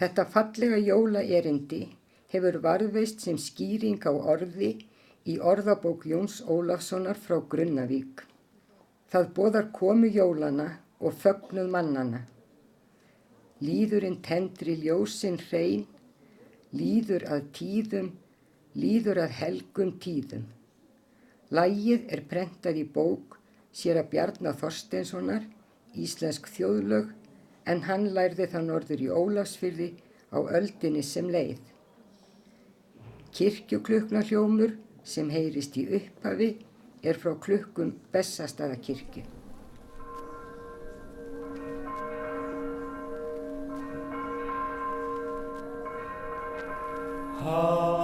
Þetta fallega jólaerindi hefur varðveist sem skýring á orði í orðabók Jóns Ólafssonar frá Grunnavík. Það boðar komu jólana og fögnuð mannanna. Lýðurinn tendri ljósin hrein, líður að tíðum, líður að helgum tíðum. Lagið er prentað í bók séra Bjarna Þorsteinssonar, Íslensk þjóðlög, en hann lærði það norður í Ólafsfirði á öldinni sem leið. Kirkjukluknahljómur sem heyrist í upphafi er frá klukkum Bessastaðakirkju. Hallelujah.